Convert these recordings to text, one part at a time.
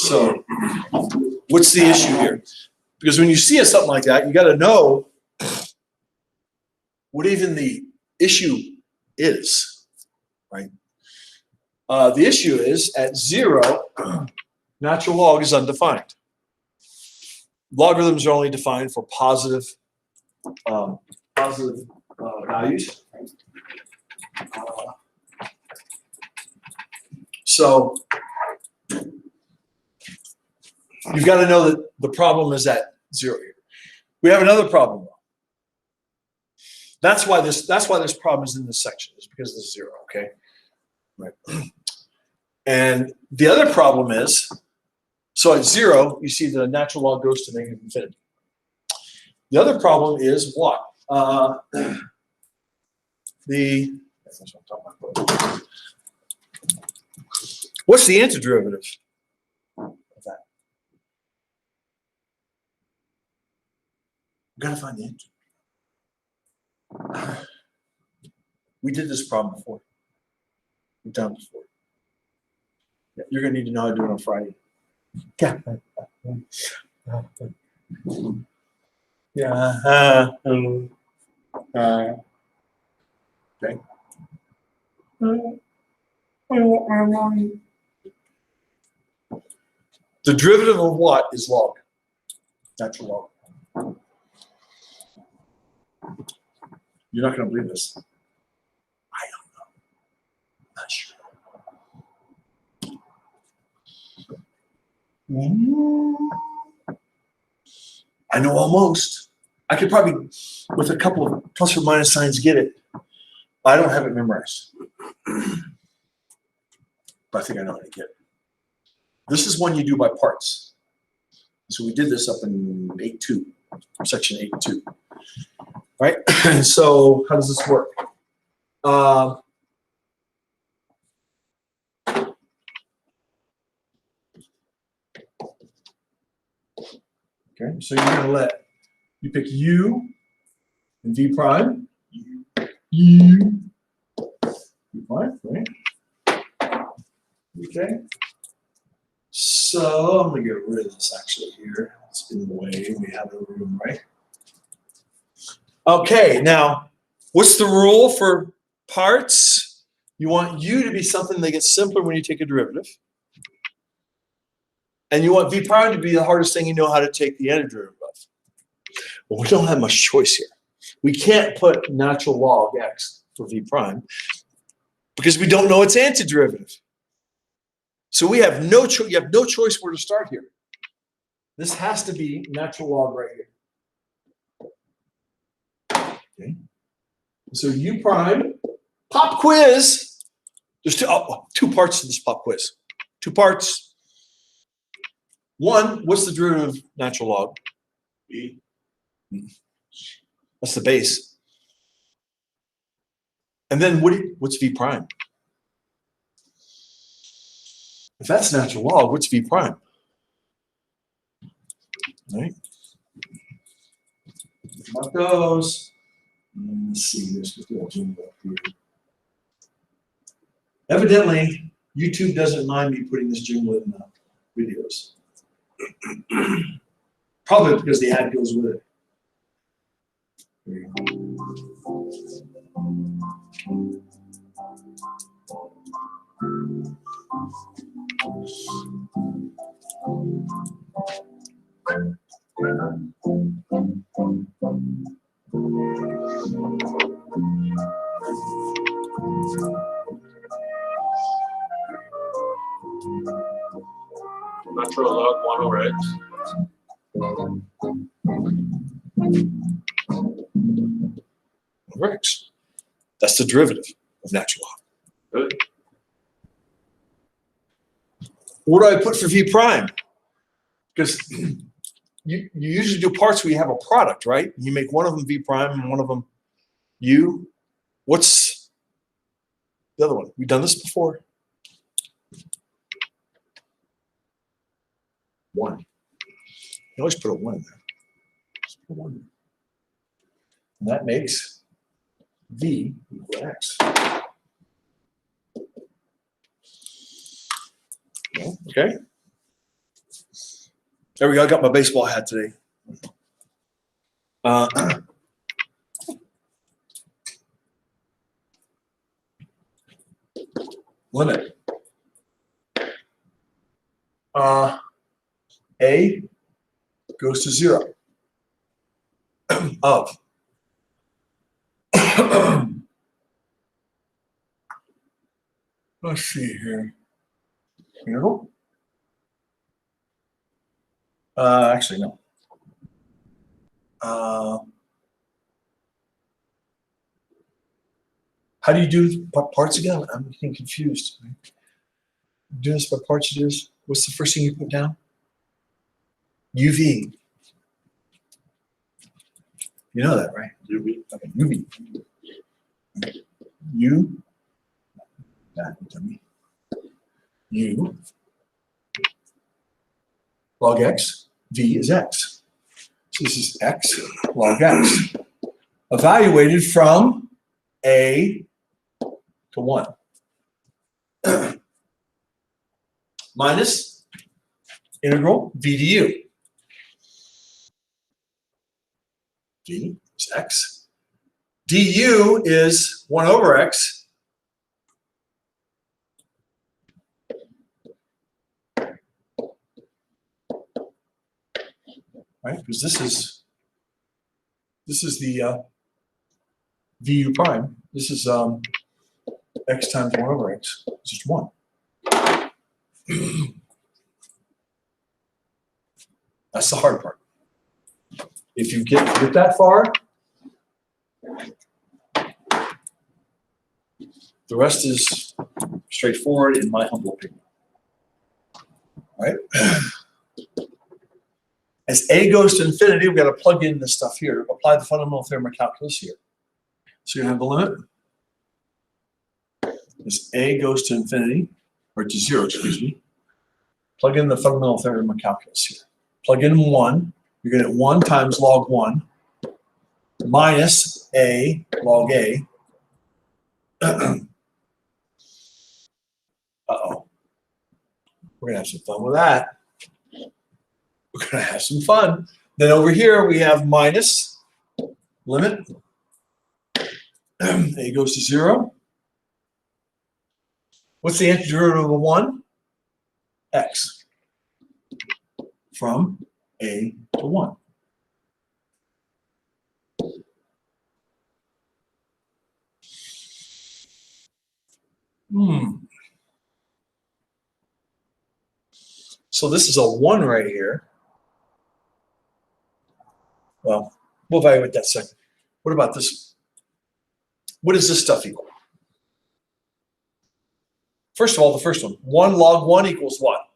So what's the issue here? Because when you see something like that, you got to know what even the issue is, right? The issue is at 0, natural log is undefined. Logarithms are only defined for positive values. So you've got to know that the problem is at 0 here. We have another problem. That's why this problem is in this section, is because of the 0, okay? Right. And the other problem is, so at 0, you see the natural log goes to negative infinity. The other problem is what? That's what I'm talking about. What's the antiderivative of that? We've got to find the antiderivative. We did this problem before. We've done it before. You're going to need to know how to do it on Friday. Yeah. Okay. The derivative of what is log? Natural log. You're not going to believe this. I don't know. I'm not sure. I know almost. I could probably, with a couple of plus or minus signs, get it. I don't have it memorized. But I think I know how to get it. This is one you do by parts. So we did this up in 8.2, section 8.2. Right? So how does this work? Okay, so you're going to you pick U and V prime. U, V prime, right? Okay. So I'm going to get rid of this actually here. It's in the way. We have the room, right? Okay, now, what's the rule for parts? You want U to be something that gets simpler when you take a derivative. And you want V prime to be the hardest thing you know how to take the antiderivative of. Well, we don't have much choice here. We can't put natural log x for V prime because we don't know its antiderivative. So we have no choice. You have no choice where to start here. This has to be natural log right here. Okay. So U prime, pop quiz. There's two parts to this pop quiz. 2 parts. 1, what's the derivative of natural log? B. That's the base. And then what's V prime? If that's natural log, what's V prime? Right? About those. Let's see, there's just a little zoom up here. Evidently, YouTube doesn't mind me putting this jingle in the videos. Probably because the ad goes with it. There you go. Natural log 1 over x. Over x. That's the derivative of natural log. Really? What do I put for V prime? Because you usually do parts where you have a product, right? You make one of them V prime and one of them U. What's the other one? We've done this before. 1. You always put a 1 in there. Just put a 1 in there. And that makes V equal x. Okay. There we go. I got my baseball hat today. Limit. A goes to 0 of let's see here. Interval? Actually, no. How do you do parts again? I'm getting confused. Do this by parts. You do this. What's the first thing you put down? UV. You know that, right? UV. Okay, UV. U. U. Log x. V is x. So this is x log x. Evaluated from A to 1. Minus integral v du. V is x. Du is 1 over x. Right? Because this is the vu prime. This is x times 1 over x. It's just 1. That's the hard part. If you get that far, the rest is straightforward in my humble opinion. All right? As A goes to infinity, we've got to plug in this stuff here, apply the fundamental theorem of calculus here. So you're going to have the limit. As A goes to infinity, or to 0, excuse me, plug in the fundamental theorem of calculus here. Plug in 1. You're going to get 1 times log 1 minus A log A. Uh-oh. We're going to have some fun with that. We're going to have some fun. Then over here we have minus limit. A goes to 0. What's the antiderivative of 1? X. From A to 1. So this is a 1 right here. Well, we'll evaluate that second. What about this? What does this stuff equal? First of all, the first one. 1 log 1 equals what?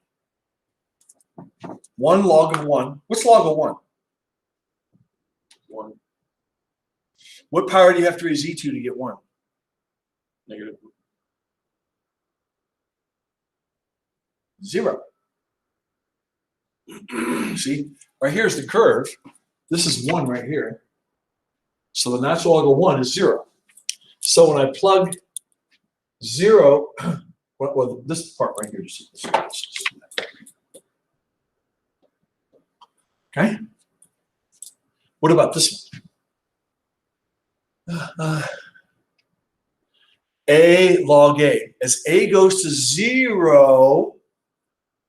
1 log of 1. What's log of 1? 1. What power do you have to raise e to get 1? Negative. 0. See, right here is the curve. This is 1 right here. So the natural log of 1 is 0. So when I plug 0, well, this part right here, okay? What about this one? A log A. As A goes to 0,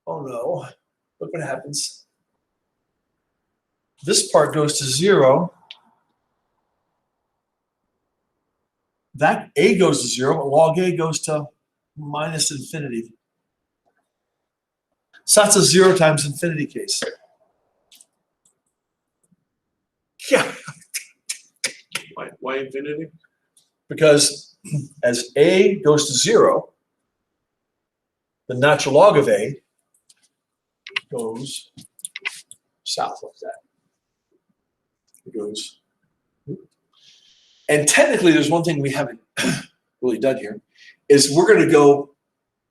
oh no, look what happens. This part goes to 0. That A goes to 0, but log A goes to minus infinity. So that's a 0 times infinity case. Yeah. Why infinity? Because as A goes to 0, the natural log of A goes south like that. It goes. And technically, there's one thing we haven't really done here, is we're going to go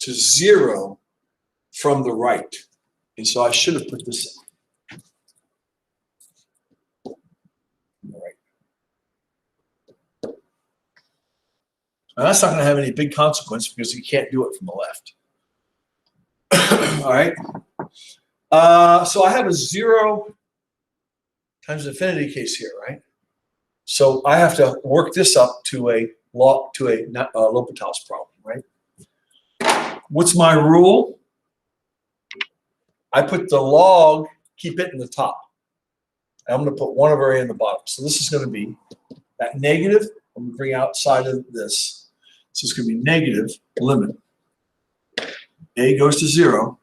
to 0 from the right. And so I should have put this in. All right. Now that's not going to have any big consequence because you can't do it from the left. All right. So I have a 0 times infinity case here, right? So I have to work this up to a L'Hopital's problem, right? What's my rule? I put the log, keep it in the top. I'm going to put 1 over a in the bottom. So this is going to be that negative. I'm going to bring outside of this. So it's going to be negative limit. A goes to 0.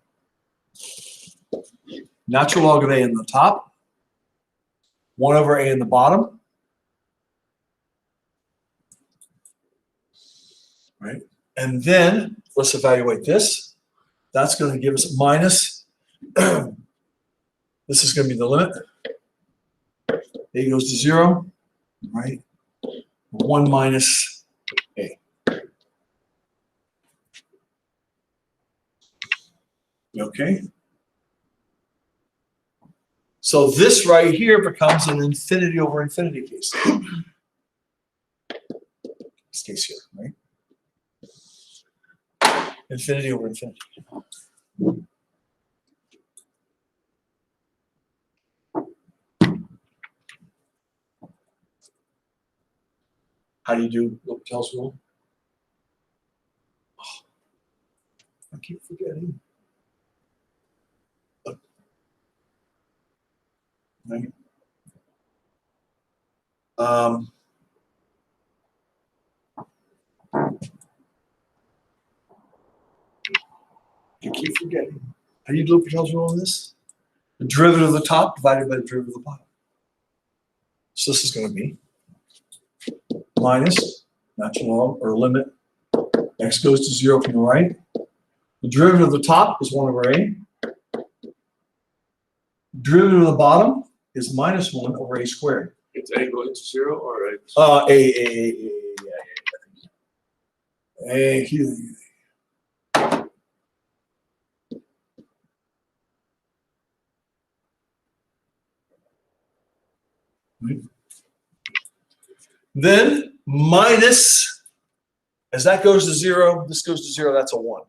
Natural log of a in the top. 1 over a in the bottom. Right? And then let's evaluate this. That's going to give us minus. This is going to be the limit. A goes to 0, right? 1 minus a. Okay. So this right here becomes an infinity over infinity case. This case here, right? Infinity over infinity. How do you do L'Hopital's rule? Oh, I keep forgetting. Right. I keep forgetting. How do you do L'Hopital's rule on this? The derivative of the top divided by the derivative of the bottom. So this is going to be minus natural log or limit. X goes to 0 from the right. The derivative of the top is 1 over a. Derivative of the bottom is minus 1 over a squared. It's a going to 0 or a? Then minus, as that goes to 0, this goes to 0, that's a 1.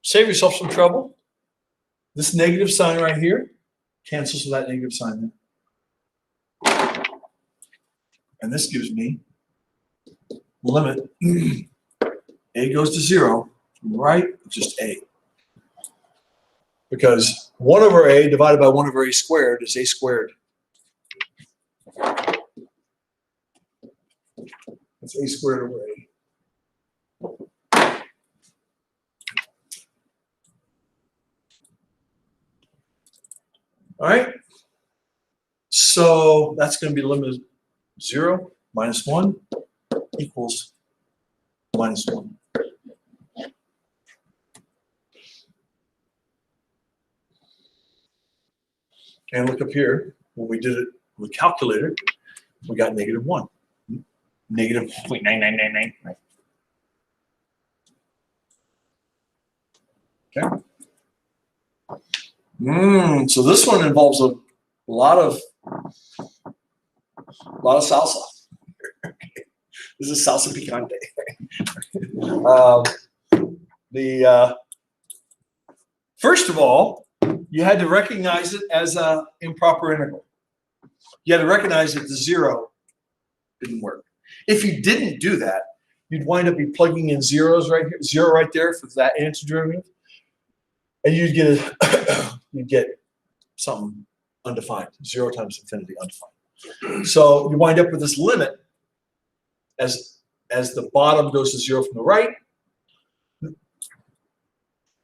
Save yourself some trouble. This negative sign right here cancels with that negative sign there. And this gives me limit. A goes to 0 from the right, just a. Because 1 over a divided by 1 over a squared is a squared. That's a squared over a. All right. So that's going to be limit of 0 minus 1 equals minus 1. And look up here. When we did it with the calculator, we got negative 1. Negative 0.9999. Right. Okay. So this one involves a lot of salsa. This is salsa picante. First of all, you had to recognize it as an improper integral. You had to recognize that the 0 didn't work. If you didn't do that, you'd wind up plugging in zeros right here, 0 right there for that antiderivative, and you'd get something undefined. 0 times infinity undefined. So you wind up with this limit as the bottom goes to 0 from the right.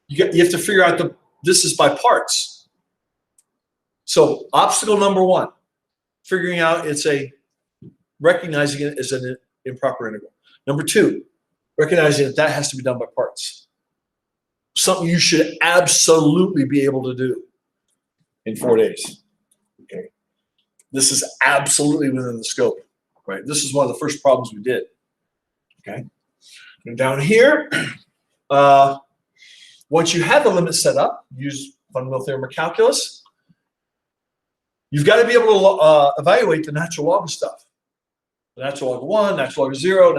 You have to figure out this is by parts. So obstacle number 1, figuring out recognizing it as an improper integral. Number 2, recognizing that has to be done by parts. Something you should absolutely be able to do in 4 days. Okay. This is absolutely within the scope, right? This is one of the first problems we did. Okay. And down here, once you have the limit set up, use fundamental theorem or calculus, you've got to be able to evaluate the natural log of stuff. Natural log of 1, natural log of 0,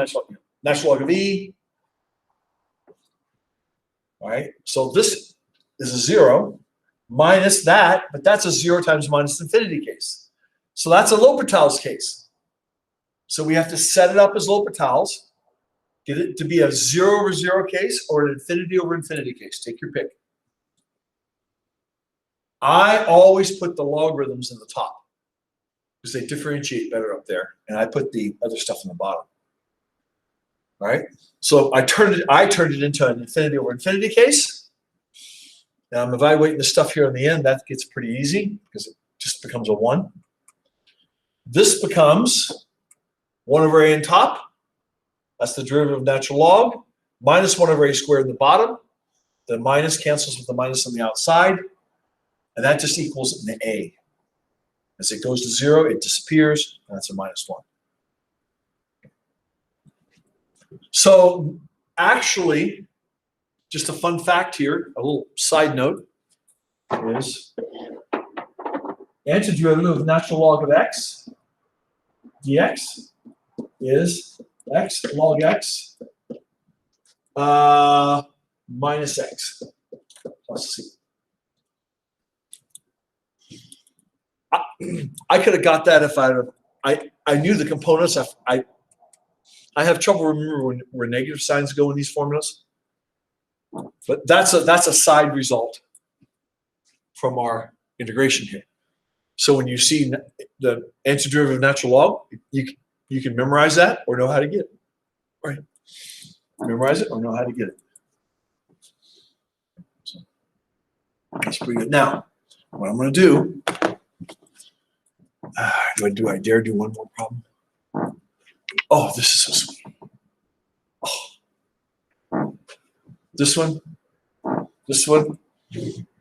natural log of e. All right, so this is a 0 minus that, but that's a 0 times minus infinity case. So that's a L'Hopital's case. So we have to set it up as L'Hopital's, get it to be a 0 over 0 case or an infinity over infinity case. Take your pick. I always put the logarithms in the top because they differentiate better up there, and I put the other stuff in the bottom. All right, so I turned it into an infinity over infinity case. Now I'm evaluating the stuff here in the end. That gets pretty easy because it just becomes a 1. This becomes 1 over a in top. That's the derivative of natural log. Minus 1 over a squared in the bottom. The minus cancels with the minus on the outside. And that just equals an a. As it goes to 0, it disappears. And that's a minus 1. So actually, just a fun fact here, a little side note, is antiderivative of natural log of x dx is x log x minus x plus c. I could have got that if I knew the components. I have trouble remembering where negative signs go in these formulas, but that's a side result from our integration here. So when you see the antiderivative of natural log, you can memorize that or know how to get it. Right? Memorize it or know how to get it. So that's pretty good. Now, what I'm going to do. Do I dare do one more problem? Oh, this is so sweet. Oh. This one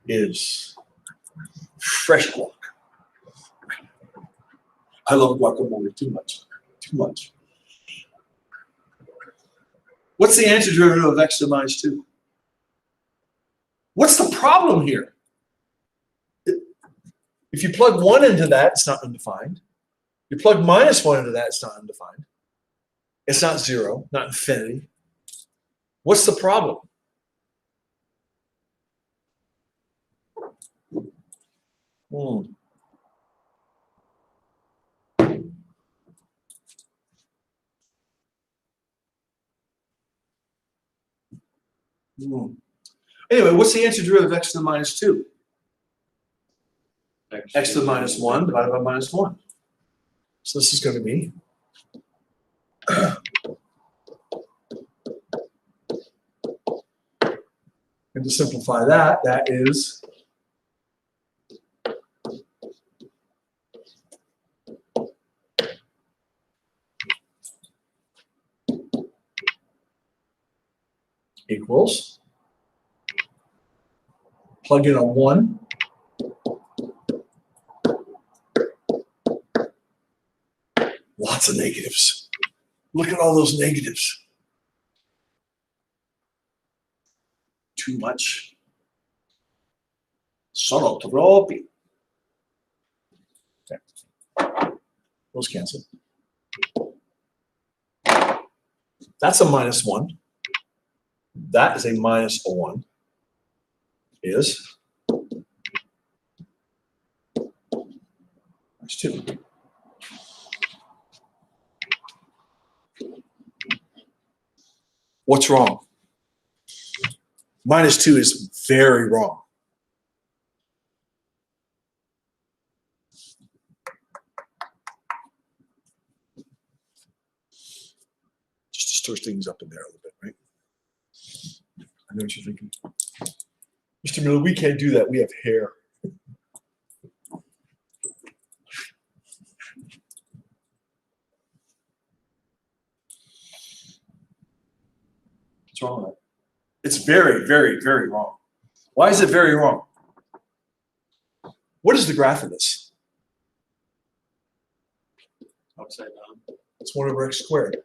is fresh guac. I love guacamole too much. Too much. What's the antiderivative of x to the minus 2? What's the problem here? If you plug 1 into that, it's not undefined. You plug minus 1 into that, it's not undefined. It's not 0, not infinity. What's the problem? Anyway, what's the antiderivative of x to the minus 2? X to the minus 1 divided by minus 1. So this is going to be and to simplify that, that is equals, plug in a 1 lots of negatives. Look at all those negatives. Too much. Sono troppi. Okay. Those cancel. That's a minus 1. That is a minus a 1. Is minus 2. What's wrong? Minus 2 is very wrong. Just to stir things up in there a little bit, right? I know what you're thinking. Mr. Miller, we can't do that. We have hair. What's wrong with that? It's very, very, very wrong. Why is it very wrong? What is the graph of this? Upside down. It's 1 over x squared.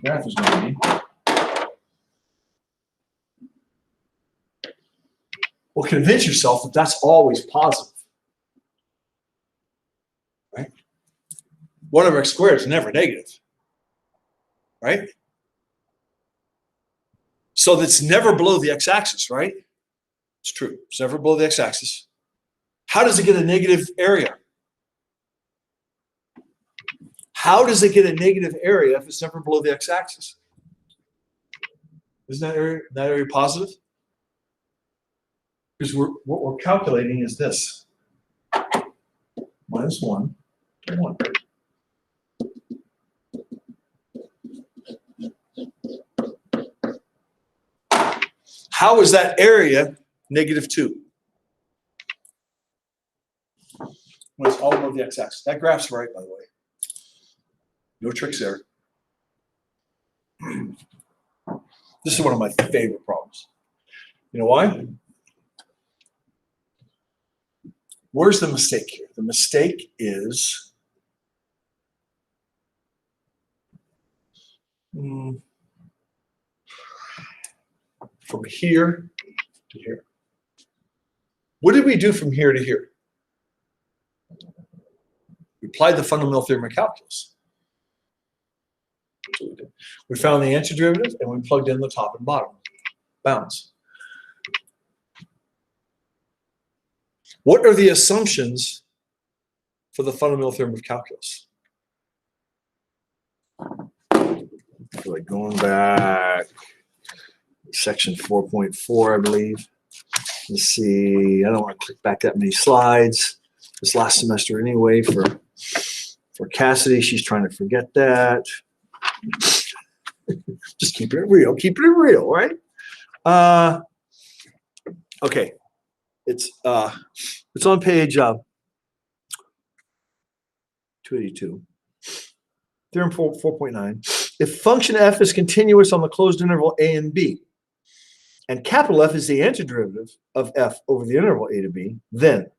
Graph is going to be. Well, convince yourself that that's always positive. right? 1 over x squared is never negative, right? So that's never below the x-axis, right? It's true. It's never below the x-axis. How does it get a negative area? How does it get a negative area if it's never below the x-axis? Isn't that area positive? Because what we're calculating is this. Minus 1 to 1. How is that area negative 2? Well, it's all above the x-axis. That graph's right, by the way. No tricks there. This is one of my favorite problems. You know why? Where's the mistake here? The mistake is from here to here. What did we do from here to here? We applied the fundamental theorem of calculus. That's what we did. We found the antiderivative and we plugged in the top and bottom bounds. What are the assumptions for the fundamental theorem of calculus? Like going back, section 4.4, I believe. Let's see. I don't want to click back that many slides. This last semester anyway for Cassidy. She's trying to forget that. Just keep it real. Keep it real, right? Okay. It's on page 282. Theorem 4.9. If function f is continuous on the closed interval a and b, and capital F is the antiderivative of f over the interval a to b, then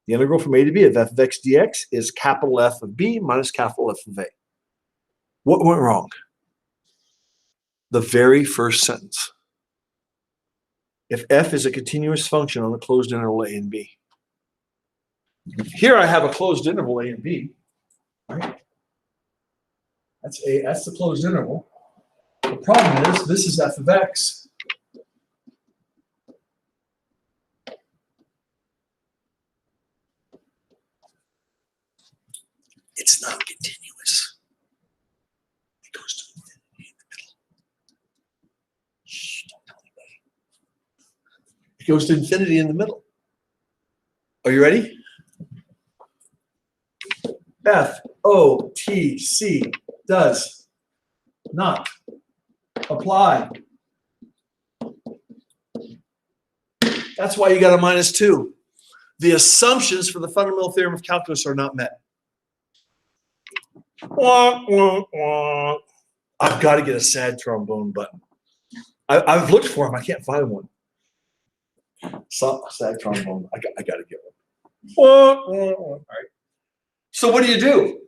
the integral from a to b of f of x dx is capital F of b minus capital F of a. What went wrong? The very first sentence. If f is a continuous function on the closed interval a and b. Here I have a closed interval a and b. Right? That's the closed interval. The problem is this is f of x. It's not continuous. It goes to infinity in the middle. Shh, don't tell anybody. It goes to infinity in the middle. Are you ready? F O T C does not apply. That's why you got a -2. The assumptions for the fundamental theorem of calculus are not met. Wah, wah, wah. I've got to get a sad trombone button. I've looked for them. I can't find one. Sad trombone. I got to get one. Wah, wah, wah. All right. So what do?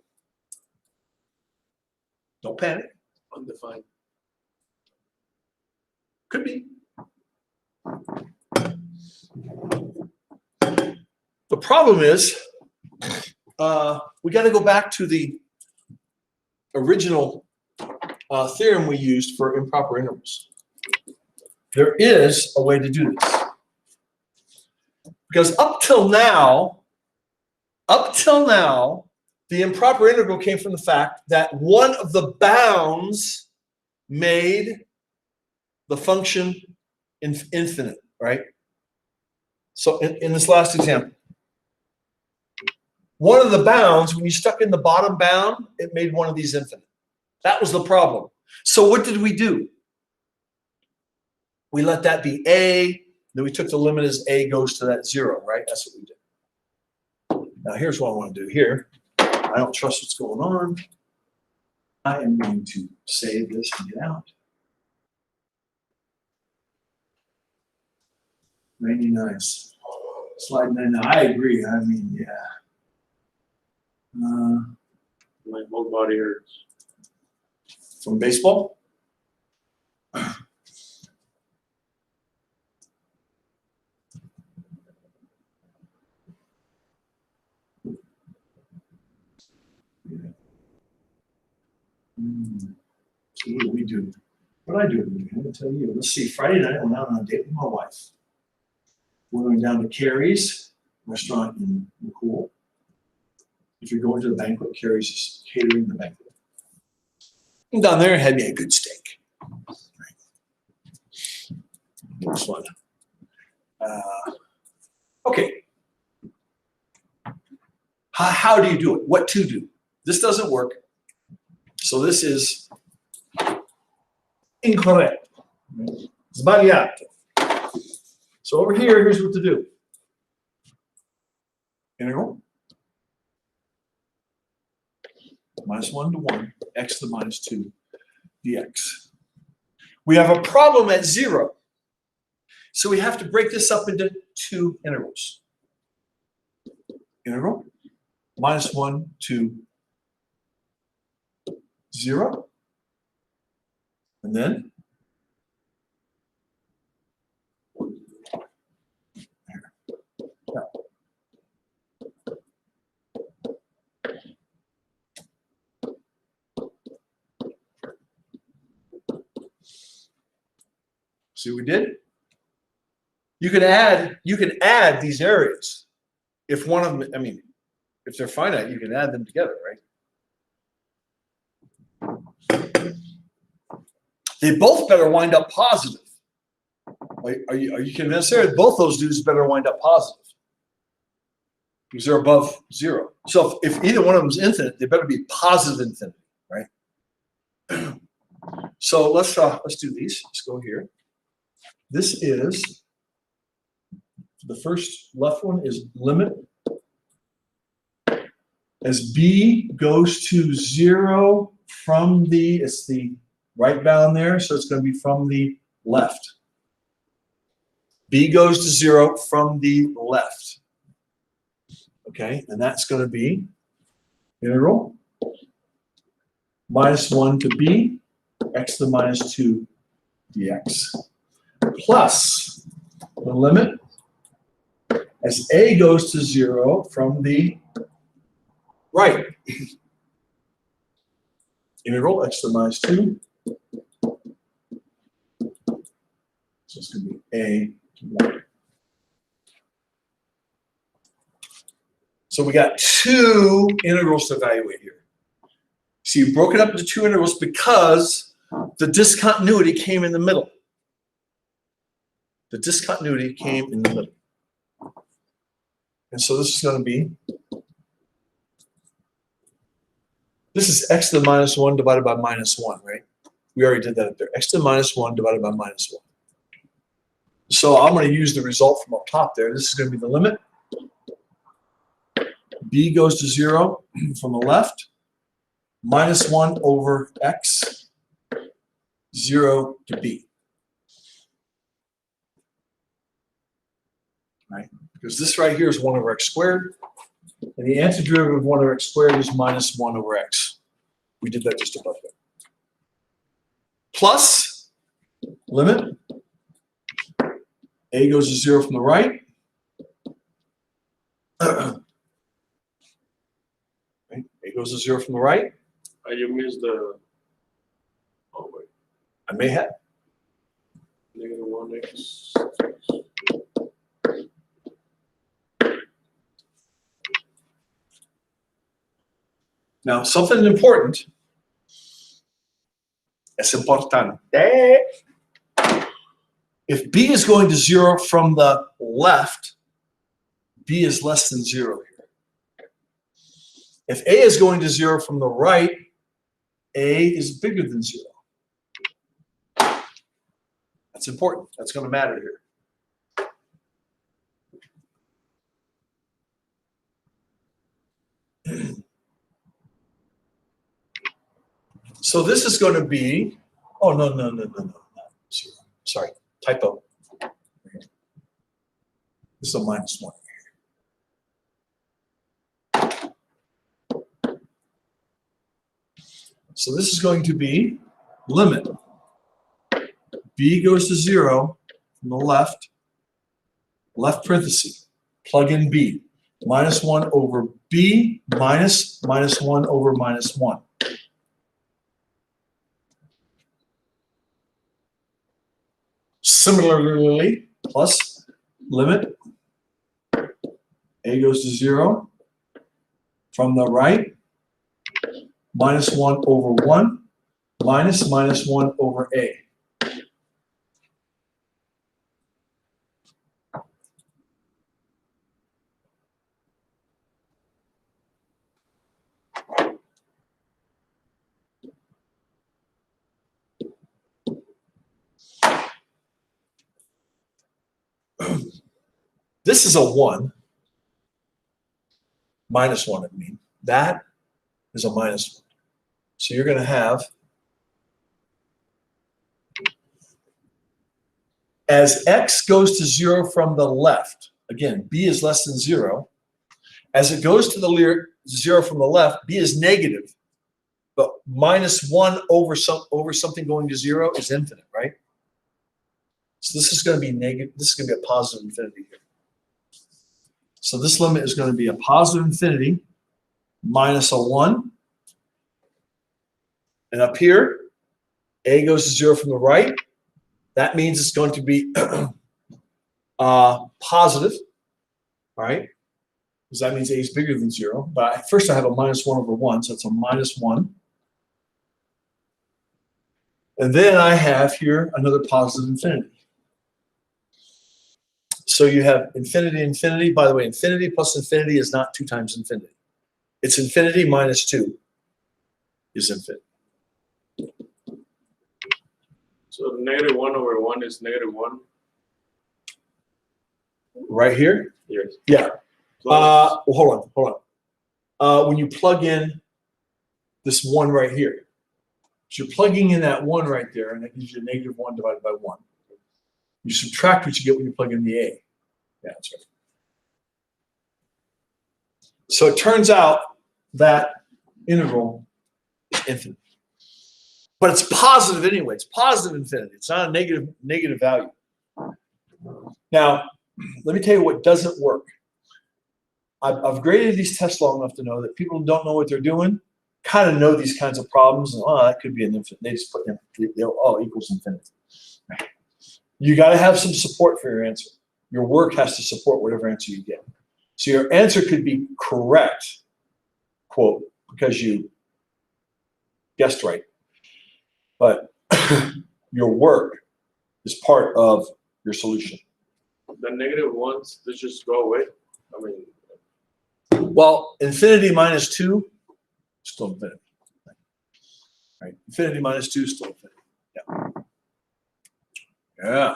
Don't panic. Undefined. Could be. The problem is we got to go back to the original theorem we used for improper intervals. There is a way to do this. Because up till now, the improper integral came from the fact that one of the bounds made the function infinite, right? So in this last example, one of the bounds, when you stuck in the bottom bound, it made one of these infinite. That was the problem. So what did we do? We let that be a, then we took the limit as a goes to that 0, right? That's what we did. Now here's what I want to do here. I don't trust what's going on. I am going to save this and get out. 99. Slide 99. I agree. I mean, yeah. My whole body hurts. From baseball? Yeah. So what do we do? What I do? I'm going to tell you. Let's see. Friday night, I went out on a date with my wife. We went down to Carrie's restaurant in McCool. If you're going to the banquet, Carrie's is catering the banquet. And down there, had me a good steak. It was fun. Okay. How do you do it? What to do? This doesn't work. So this is incorrect. Sbagliato. So over here, here's what to do. Integral. -1 to 1, x to the -2 dx. We have a problem at 0. So we have to break this up into 2 integrals. Integral -1 to 0. And then see what we did? You can add these areas. If one of them, I mean, if they're finite, you can add them together, right? They both better wind up positive. Are you convinced there? Both those dudes better wind up positive because they're above 0. So if either one of them is infinite, they better be positive infinity, right? So let's do these. Let's go here. This is the first left one is limit as b goes to 0 from it's the right bound there, so it's going to be from the left. B goes to 0 from the left. Okay, and that's going to be integral -1 to b x to the -2 dx plus the limit as a goes to 0 from the right. Integral x to the -2. So it's going to be a to 1. So we got 2 integrals to evaluate here. So you broke it up into 2 integrals because the discontinuity came in the middle. The discontinuity came in the middle. And so this is going to be, this is x to the -1 divided by -1, right? We already did that up there. X to the -1 divided by -1. So I'm going to use the result from up top there. This is going to be the limit. B goes to 0 from the left. -1 over x, 0 to b. Right? Because this right here is 1 over x squared. And the antiderivative of 1 over x squared is -1 over x. We did that just above there. Plus limit. A goes to 0 from the right. Right? A goes to 0 from the right. You missed the. Oh wait. I may have. -1x. Now, something important. Es importante. If b is going to 0 from the left, b is less than 0 here. If a is going to 0 from the right, a is bigger than 0. That's important. That's going to matter here. So this is going to be, oh, no, not 0. Sorry, typo. This is a -1. So this is going to be limit. B goes to 0 from the left parenthesis. Plug in B. minus 1 over b minus 1 over minus 1. Similarly, plus limit a goes to 0 from the right, minus 1 over 1 minus 1 over a. This is a 1, minus 1, I mean. That is a minus 1. So you're going to have, as x goes to 0 from the left, again, b is less than 0. As it goes to the 0 from the left, b is negative. But minus 1 over something going to 0 is infinite, right? So this is going to be negative. This is going to be a positive infinity here. So this limit is going to be a positive infinity minus a 1. And up here, a goes to 0 from the right. That means it's going to be positive, right? Because that means a is bigger than 0. But first I have a minus 1 over 1, so it's a minus 1. And then I have here another positive infinity. So you have infinity, infinity. By the way, infinity plus infinity is not 2 times infinity. It's infinity minus 2 is infinity. So negative 1 over 1 is negative 1. Right here? Yes. Yeah. Plus, Well, hold on. When you plug in this 1 right here, so you're plugging in that 1 right there, and that gives you a negative 1 divided by 1. You subtract what you get when you plug in the a. Yeah, that's right. So it turns out that integral is infinite. But it's positive anyway. It's positive infinity. It's not a negative value. Now, let me tell you what doesn't work. I've graded these tests long enough to know that people who don't know what they're doing kind of know these kinds of problems. And, oh, that could be an infinite. They just put in, equals infinity. You got to have some support for your answer. Your work has to support whatever answer you get. So your answer could be correct, quote, because you guessed right. But your work is part of your solution. the negative ones, they just go away. I mean, Well, infinity minus 2, still infinity. Right? Infinity minus 2 is still infinity. Yeah. Yeah.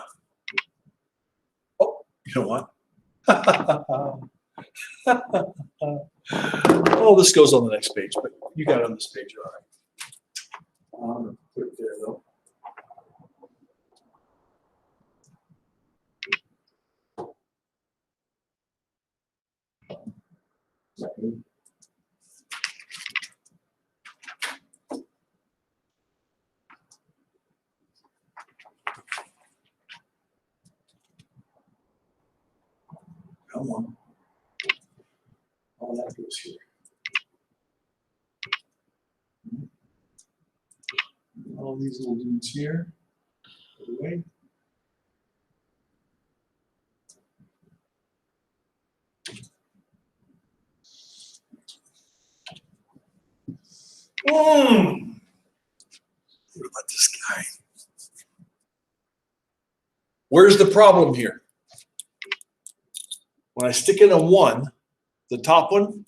Oh, you know what? Oh, this goes on the next page, but you got it on this page, all right. I'm going to put it there, though. Come on. All that goes here. All these little dudes here. Put away. What about this guy? Where's the problem here? When I stick in a 1, the top one,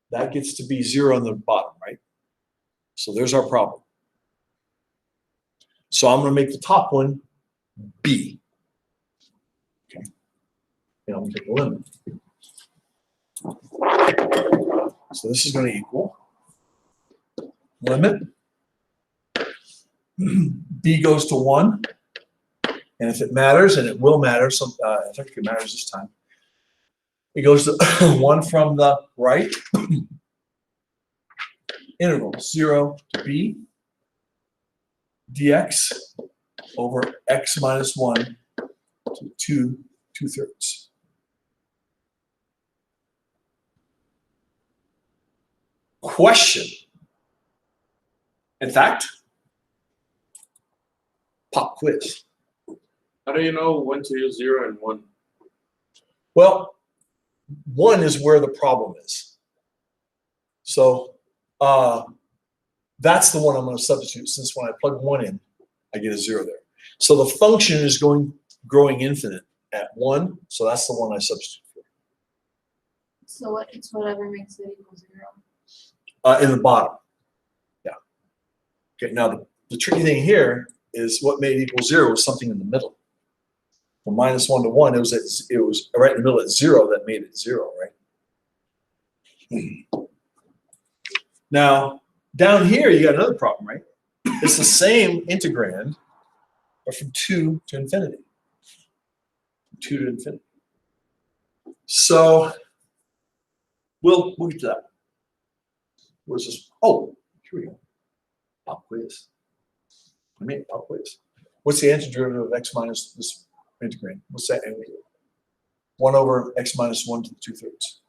that gets to be 0 on the bottom, right? So there's our problem. So I'm going to make the top one b. Okay. And I'm going to take a limit. So this is going to equal limit. B goes to 1. And if it matters, and it will matter, I think it matters this time, it goes to 1 from the right. Integral 0 to b dx over x minus 1 to 2/3. question. In fact, pop quiz. How do you know when to use 0 and 1? Well, 1 is where the problem is. So that's the one I'm going to substitute, since when I plug 1 in, I get a 0 there. So the function is growing infinite at 1, so that's the one I substitute for. So it's whatever makes it equal 0. In the bottom. Yeah. Okay, now the tricky thing here is what made it equal 0 was something in the middle. From -1 to 1, it was right in the middle at 0 that made it 0, right? Now, down here, you got another problem, right? It's the same integrand, but from 2 to infinity. From 2 to infinity. So we'll get to that. Where's this? Oh, here we go. Pop quiz. I mean, pop quiz. What's the antiderivative of x minus this integrand? What's that antiderivative? 1 over x minus 1 to the 2/3.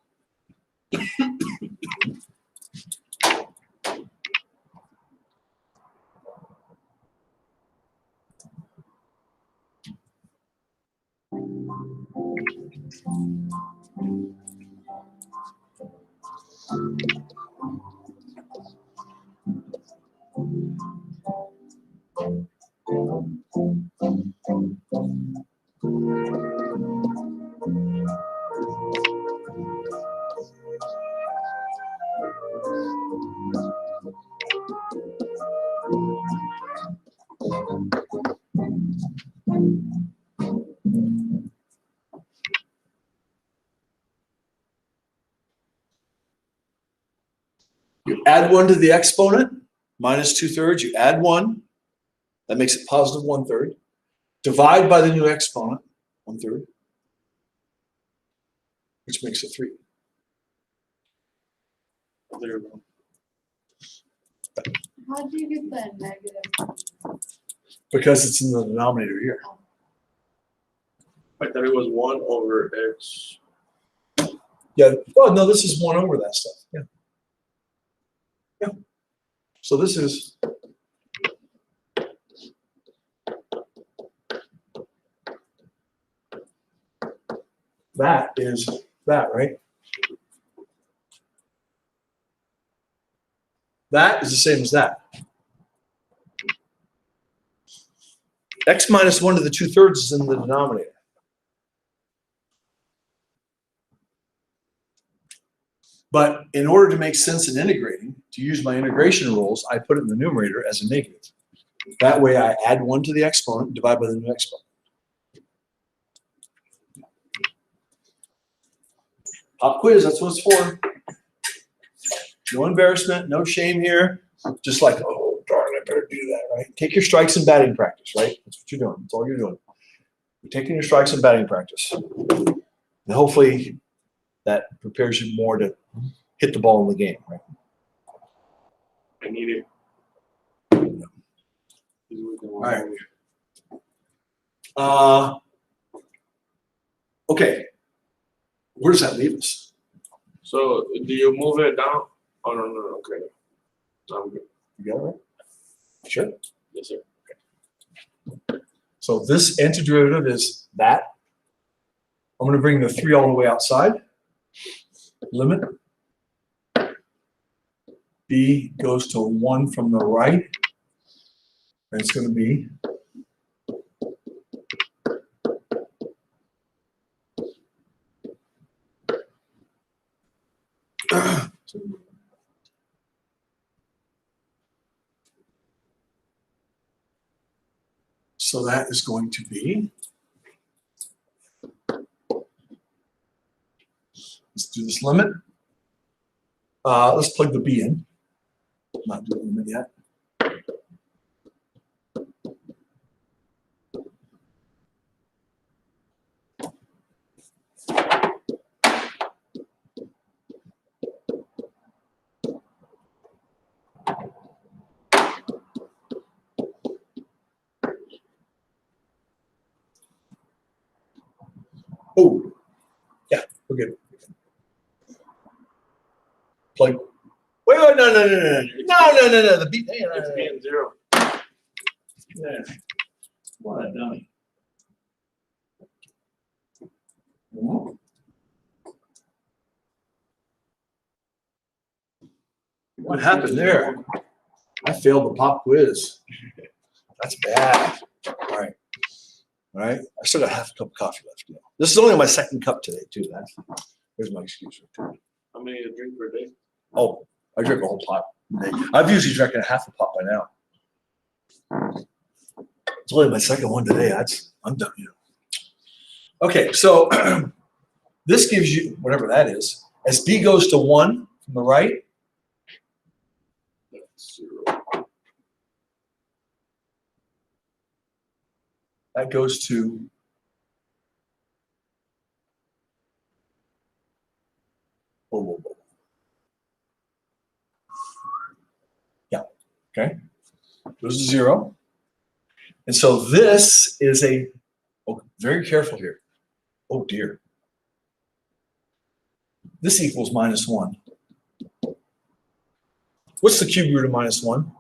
You add 1 to the exponent, minus 2/3, you add 1, that makes it positive 1/3. Divide by the new exponent, 1/3, which makes it 3. There we go. How do you get the negative? Because it's in the denominator here. I thought it was 1 over x. Yeah, well, no, this is 1 over that stuff. Yeah. Yeah. So this is that is that, right? That is the same as that. X minus 1 to the 2/3 is in the denominator. But in order to make sense in integrating, to use my integration rules, I put it in the numerator as a negative. That way I add 1 to the exponent, divide by the new exponent. Pop quiz, that's what it's for. No embarrassment, no shame here. Just like, oh, darn, I better do that, right? Take your strikes and batting practice, right? That's what you're doing. That's all you're doing. You're taking your strikes and batting practice. And hopefully that prepares you more to hit the ball in the game, right? I need it. All right. Okay. Where does that leave us? So do you move it down? Oh, no, okay. I'm good. You got it right? Sure. Yes, sir. Okay. So this antiderivative is that. I'm going to bring the 3 all the way outside. Limit. B goes to 1 from the right. And it's going to be so that is going to be, let's do this limit. Let's plug the B in. Not do the limit yet. Oh, yeah, we're good. Plug. Wait, no. The beat. It's being 0. Yeah. What a dummy. What happened there? I failed the pop quiz. That's bad. All right. All right. I still got half a cup of coffee left. You know. This is only my second cup today, too. There's my excuse. How many you drink per day? Oh, I drink a whole pot a day. I've usually drinking a half a pot by now. It's only my second one today. I'm done. You know. Okay, so this gives you whatever that is. As B goes to 1 from the right, That's 0. that goes to whoa. Yeah. Okay. Goes to 0. And so this is very careful here. Oh dear. This equals -1. What's the cube root of -1?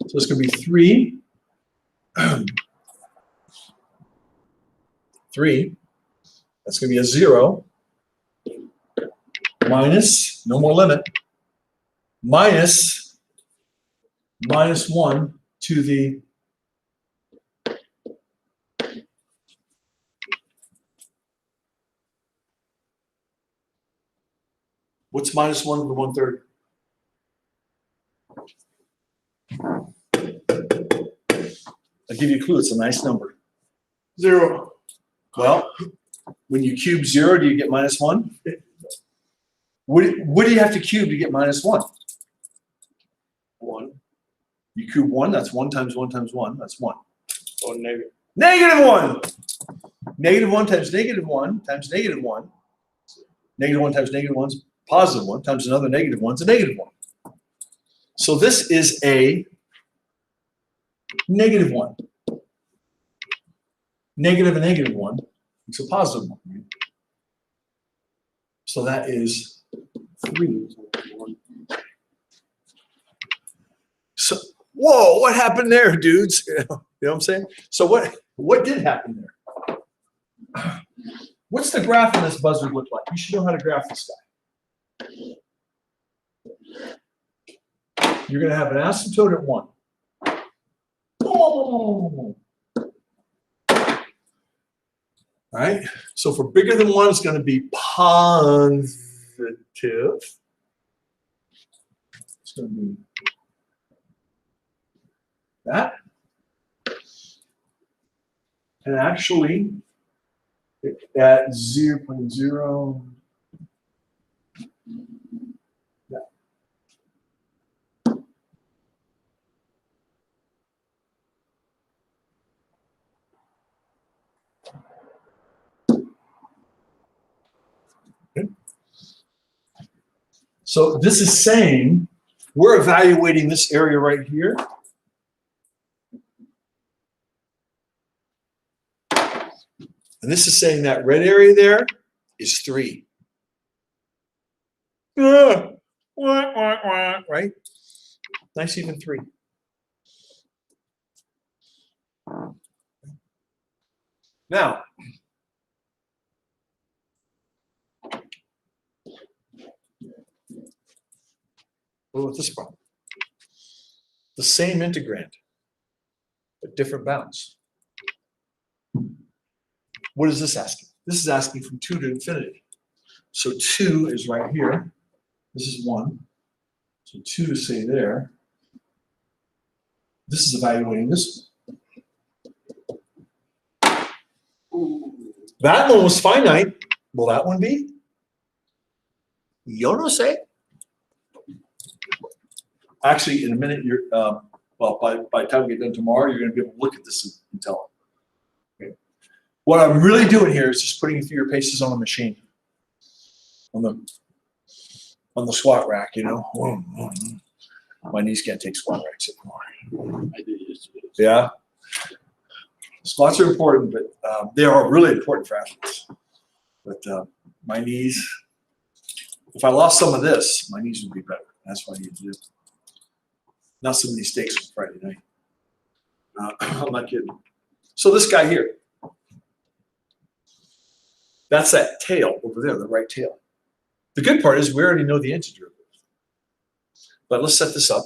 So it's going to be 3. 3. That's going to be a 0. Minus, no more limit, minus -1 to the what's -1 to the 1/3? I'll give you a clue. It's a nice number. 0. Well, when you cube 0, do you get -1? What do you have to cube to get -1? 1. You cube 1, that's 1 times 1 times 1, that's 1. Or negative. -1! -1 times -1 times -1. -1 times -1 is +1 times another -1 is a -1. So this is a -1. Negative a -1, it's a +1. So that is 3. So, whoa, what happened there, dudes? You know what I'm saying? So what did happen there? What's the graph on this buzzard look like? You should know how to graph this guy. You're going to have an asymptote at 1. Oh. All right. So for bigger than 1, it's going to be positive. It's going to be that. And actually, at 0.0, yeah. Okay. So this is saying we're evaluating this area right here. And this is saying that red area there is 3. Right? Nice even 3. Now, what about this problem? The same integrand, but different bounds. What is this asking? This is asking from 2 to infinity. So 2 is right here. This is 1. So 2 is, say, there. This is evaluating this one. That one was finite. Will that one be? Yo no sé. Actually, in a minute, you're well, by the time we get done tomorrow, you're going to be able to look at this and tell. Okay. What I'm really doing here is just putting you through your paces on the machine, on the squat rack. You know, my knees can't take squat racks anymore. I did yesterday. Yeah. Squats are important, but they are really important for athletes. But my knees, if I lost some of this, my knees would be better. That's what I need to do. Not so many steaks on Friday night. I'm not kidding. So this guy here, that's that tail over there, the right tail. The good part is we already know the antiderivative. But let's set this up.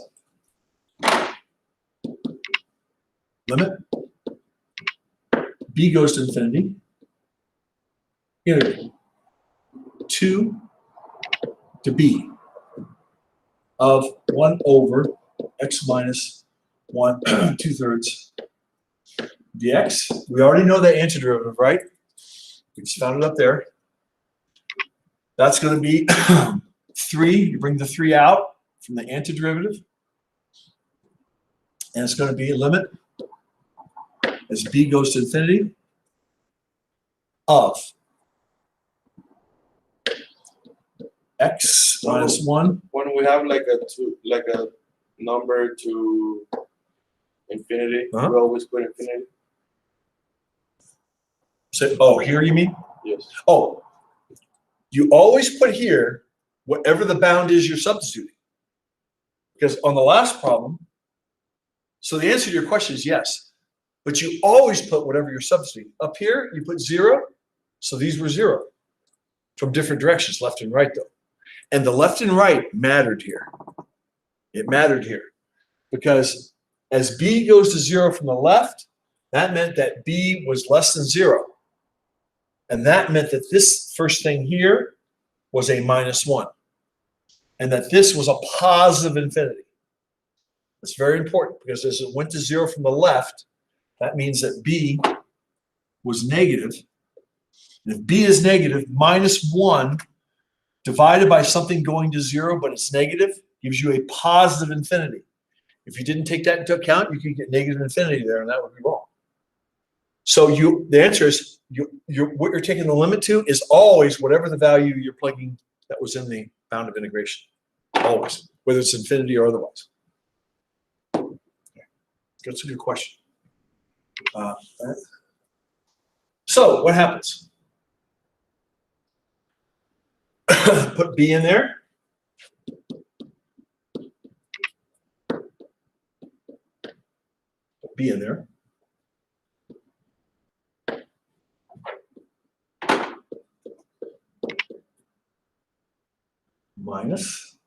Limit. B goes to infinity. Integral 2 to b of 1 over x minus 1 2/3 dx. We already know that antiderivative, right? We just found it up there. That's going to be 3. You bring the 3 out from the antiderivative. And it's going to be a limit as b goes to infinity of x minus 1. When we have like a number to infinity, we always put infinity. So, oh, here you mean? Yes. Oh, you always put here whatever the bound is you're substituting. Because on the last problem, so the answer to your question is yes, but you always put whatever you're substituting. Up here, you put 0, so these were 0 from different directions, left and right though. And the left and right mattered here. It mattered here because as b goes to 0 from the left, that meant that b was less than 0. And that meant that this first thing here was a minus 1. And that this was a positive infinity. That's very important because as it went to 0 from the left, that means that b was negative. And if b is negative, minus 1 divided by something going to 0, but it's negative, gives you a positive infinity. If you didn't take that into account, you could get negative infinity there, and that would be wrong. So the answer is what you're taking the limit to is always whatever the value you're plugging that was in the bound of integration. Always, whether it's infinity or otherwise. Okay. That's a good question. So what happens? Put b in there. Put b in there. Minus.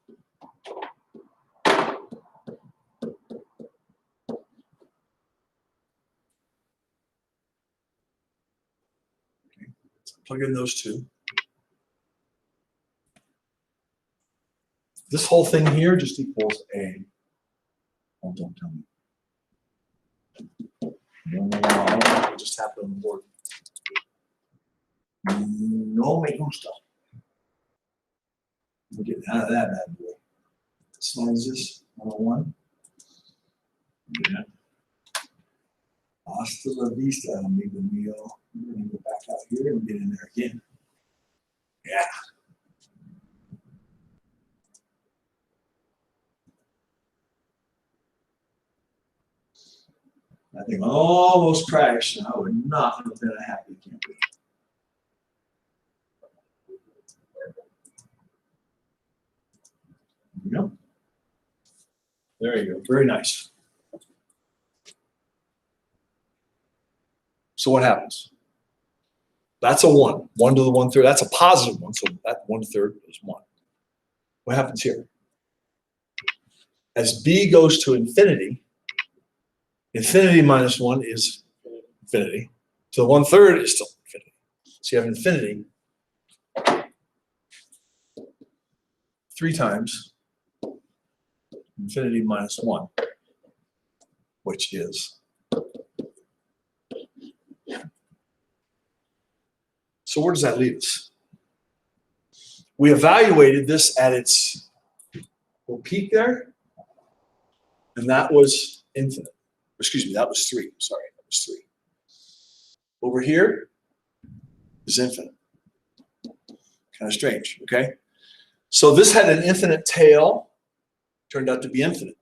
Okay. So plug in those two. This whole thing here just equals a. Oh, don't tell me. No, it just happened on the board. No me gusta. We're getting out of that bad boy. As long as this 101. Yeah. Hasta la vista, amigo mío. We're going to go back out here and get in there again. Yeah. I think almost crashed, and I would not have been a happy camper. There you go. There you go. Very nice. So what happens? That's a 1. 1 to the 1/3. That's a positive 1. So that 1/3 is 1. What happens here? As b goes to infinity, infinity minus 1 is infinity. So the 1/3 is still infinity. So you have infinity 3 times infinity minus 1, which is. So where does that leave us? We evaluated this at its peak there, and that was infinite. Excuse me, that was 3. Sorry, that was 3. Over here is infinite. Kind of strange, okay? So this had an infinite tail, turned out to be infinite.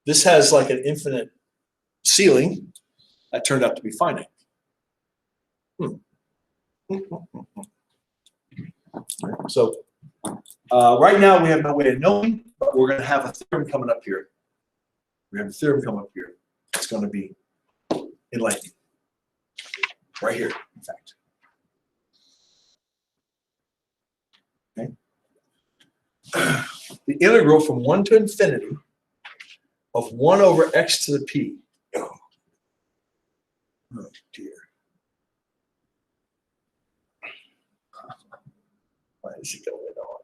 This has like an infinite ceiling. That turned out to be finite. So right now we have no way of knowing, but we're going to have a theorem coming up here. We have a theorem coming up here. It's going to be enlightening. Right here, in fact. Okay. The integral from 1 to infinity of 1 over x to the p. Oh dear. Why is he going on?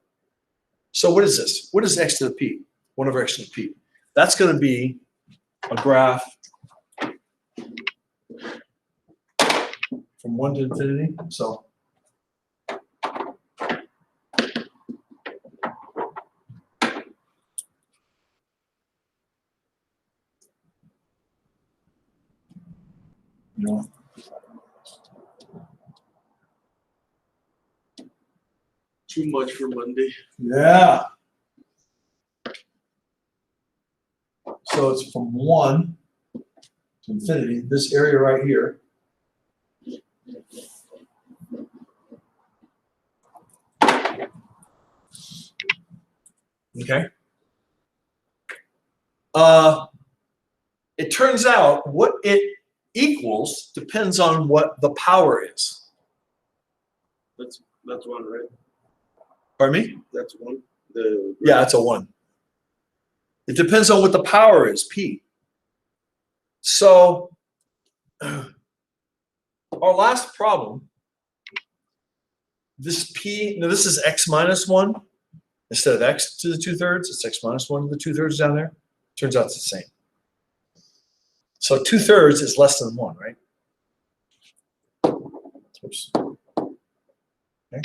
So what is this? What is x to the p? 1 over x to the p. That's going to be a graph from 1 to infinity. So no. Too much for Monday. Yeah. So it's from 1 to infinity, this area right here. Okay. It turns out what it equals depends on what the power is. That's one, right? Pardon me? That's one. Yeah, it's a 1. It depends on what the power is, p. So our last problem, this p, now this is x minus 1. Instead of x to the 2/3, it's x minus 1 to the 2/3 down there. Turns out it's the same. So 2/3 is less than 1, right? Oops. Okay.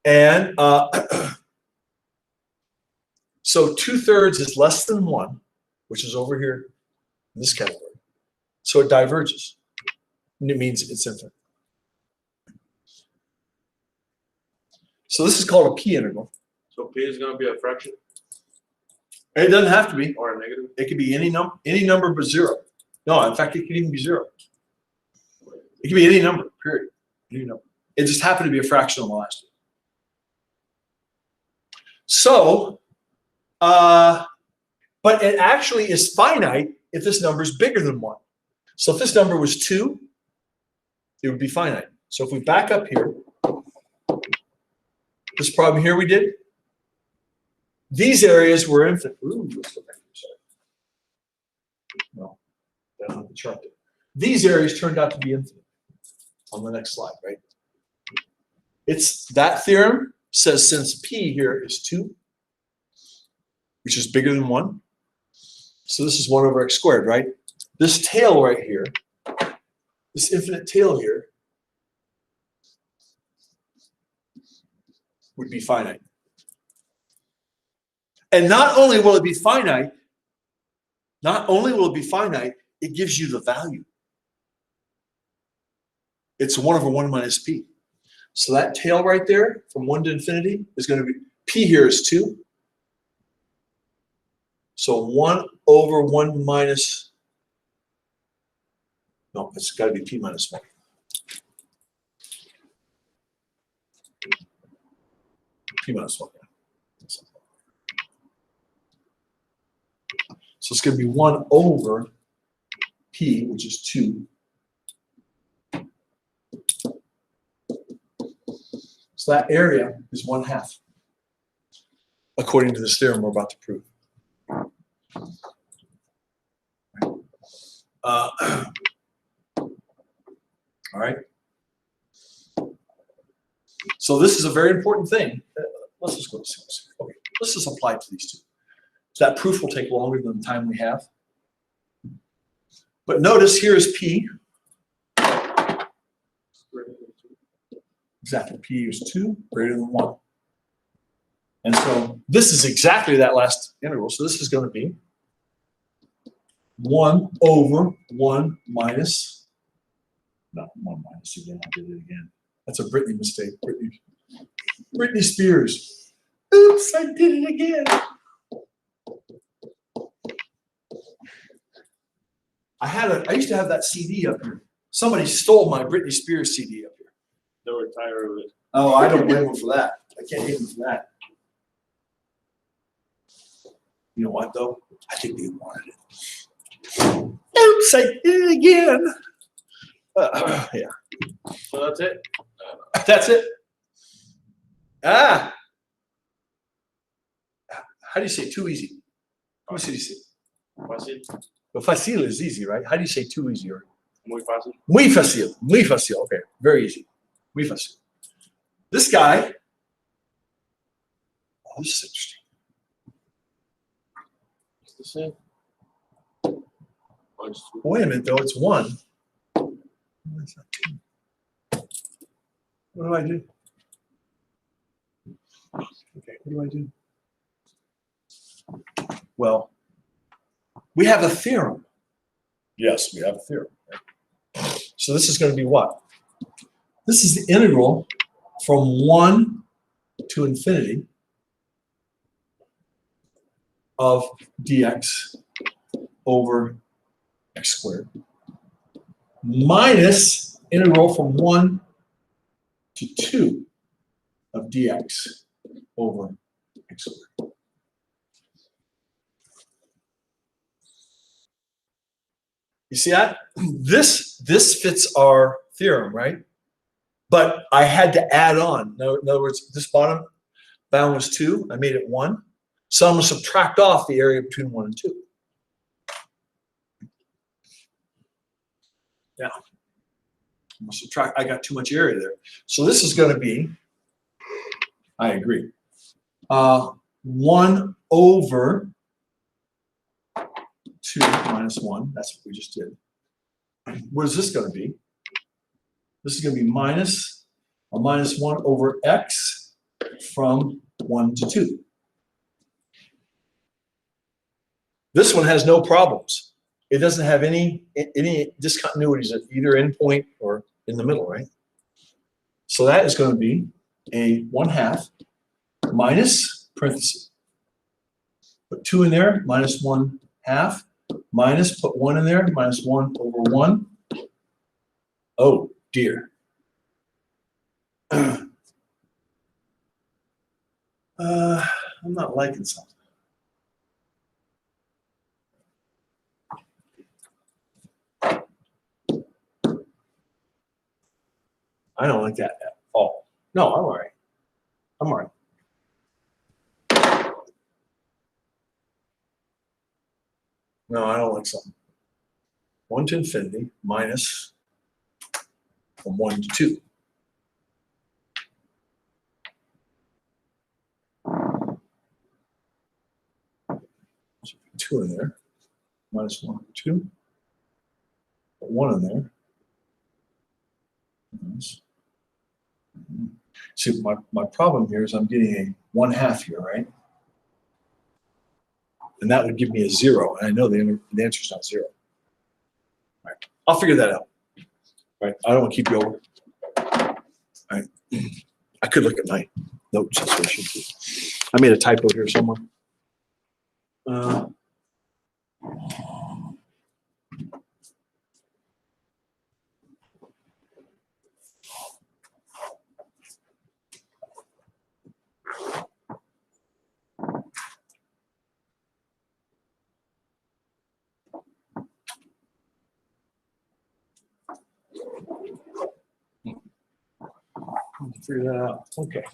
And so 2/3 is less than 1, which is over here in this category. So it diverges. And it means it's infinite. So this is called a p integral. So P is going to be a fraction It doesn't have to be. or a negative? It could be any number but 0. No, in fact, it could even be 0. It could be any number, period. Any number. It just happened to be a fraction on the last one. So, but it actually is finite if this number is bigger than 1. So if this number was 2, it would be finite. So if we back up here, this problem here we did, these areas were infinite. Ooh, let's go back to the chart. No, that's not the chart there. These areas turned out to be infinite on the next slide, right? It's that theorem says since p here is 2, which is bigger than 1, so this is 1 over x squared, right? This tail right here, this infinite tail here, would be finite. And not only will it be finite, it gives you the value. It's 1 over 1 minus p. So that tail right there from 1 to infinity is going to be, p here is 2. So 1 over 1 minus, no, it's got to be p minus 1. P minus 1. So it's going to be 1 over p, which is 2. So that area is 1/2, according to this theorem we're about to prove. All right. So this is a very important thing. Let's just go to this. Okay, let's just apply it to these two. So that proof will take longer than the time we have. But notice here is p. Exactly, p is 2 greater than 1. And so this is exactly that last integral. So this is going to be 1 over 1 minus, not 1 minus again, I did it again. That's a Britney mistake, Britney Spears. Oops, I did it again. I used to have that CD up here. Somebody stole my Britney Spears CD up here. They were tired of it. Oh, I don't blame them for that. I can't hate them for that. You know what though? I think they wanted it. Don't say it again. Yeah. So that's it. That's it. Ah. How do you say too easy? How do you say? Fácil. Well, fácil is easy, right? How do you say too easy? Or Muy fácil. muy fácil. Muy fácil. Okay, very easy. Muy fácil. This guy. Oh, this is interesting. It's the same. Oh, just- Wait a minute, though. It's 1. Why is that 2? What do I do? Okay, what do I do? Well, we have a theorem. Yes, we have a theorem. Right? So this is going to be what? This is the integral from 1 to infinity of dx over x squared minus integral from 1 to 2 of dx over x squared. You see that? This fits our theorem, right? But I had to add on. In other words, this bottom bound was 2. I made it 1. So I'm going to subtract off the area between 1 and 2. Yeah. I'm going to subtract. I got too much area there. So this is going to be, I agree, 1 over 2 minus 1. That's what we just did. What is this going to be? This is going to be minus 1 over x from 1 to 2. This one has no problems. It doesn't have any discontinuities at either endpoint or in the middle, right? So that is going to be a 1/2 minus parentheses. Put 2 in there, minus 1/2, minus, put 1 in there, minus 1 over 1. Oh, dear. I'm not liking something. I don't like that at all. No, I'm all right. I'm all right. No, I don't like something. 1 to infinity minus from 1 to 2. So 2 in there, minus 1 over 2. Put 1 in there. Minus. See, my problem here is I'm getting a 1/2 here, right? And that would give me a 0. And I know the answer is not 0. All right. I'll figure that out. All right. I don't want to keep you over. All right. I could look at my notes. That's what I should do. I made a typo here somewhere. Figure that out. Okay.